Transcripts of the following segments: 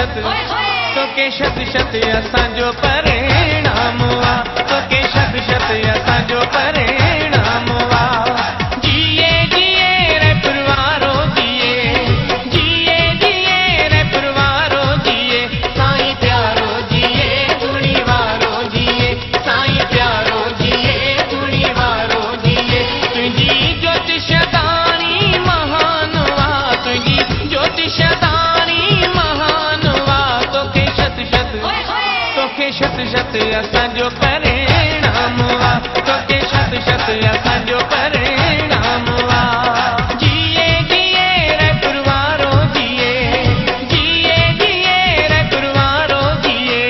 शत तोखे शत शत असांजो परिणाम वा तोखे शत शत असांजो परिणाम वा जिए जिए रे परिवारो जिए जिए जिए रे परिवारो जिए साईं प्यारो जिए धुनी वारो जिए साईं प्यारो जिए धुनी वारो जिए तुझी ज्योतिषदानी महान वा तुझी ज्योतिषदानी महान वा तोखे शत शत असांजो परिणाम वा तोखे शत शत असांजो परिणाम वा जिए जिए रे परिवारो जिए जिए जिए रे परिवारो जिए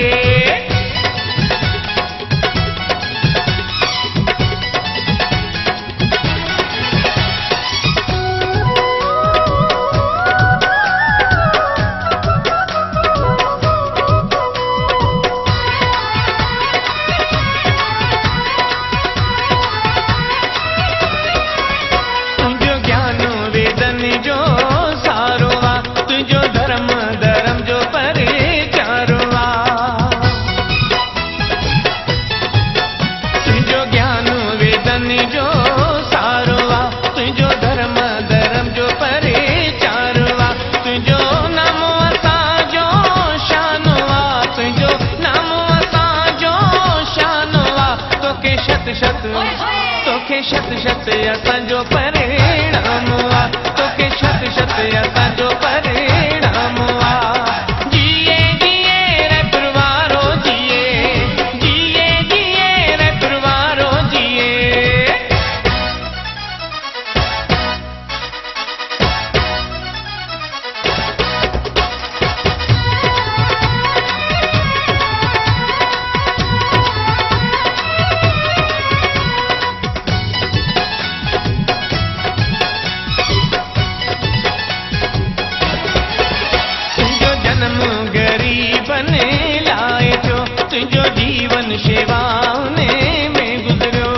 तोखे शत शत असांजो परिणाम वा तोखे शत शत असांजो परिणाम वा जिए जिए रे परिवारो जिए जिए जिए रे परिवारो जिए तुझो जीवन सेवाने में गुजरो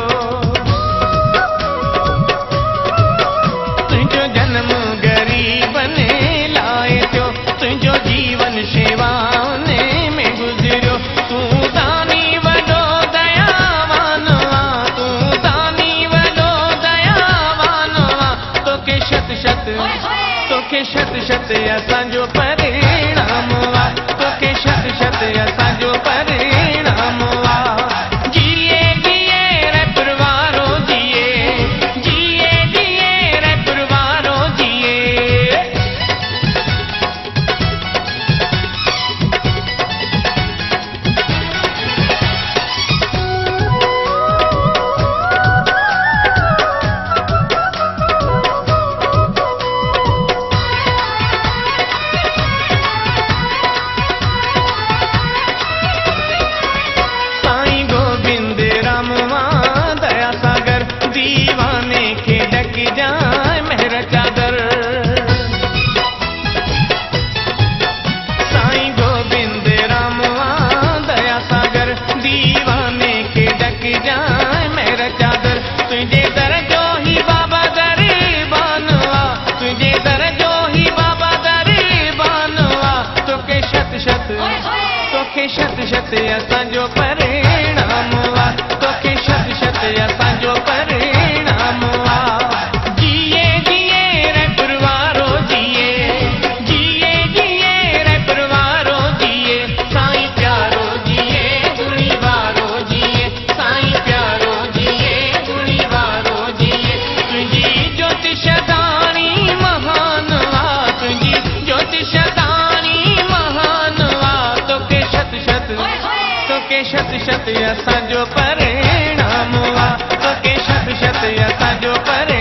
तुझो जन्म गरीब ने लाए थो तुझो जीवन सेवाने में गुजरो तू दानी वडो दयावान वा तू दानी वडो दयावान वा तोखे शत शत असांजो परिणाम वा तोखे शत शत असांजो परिणाम वा जिए जिए रे परिवारो जिए जिए जिए रे परिवारो जिए तोखे शत शत असांजो परिणाम वा तोखे शत शत असांजो परिणाम वा जिए जिए रे परिवारो जिए जिए जिए रे परिवारो जिए साईं प्यारो जिए धुनी वारो जिए साईं प्यारो जिए धुनी वारो जिए तुझी ज्योतिषदानी महान वा तुझी ज्योतिषदानी महान वा तोखे शत शत असांजो परिणाम वा तोखे शत शत असांजो परिणाम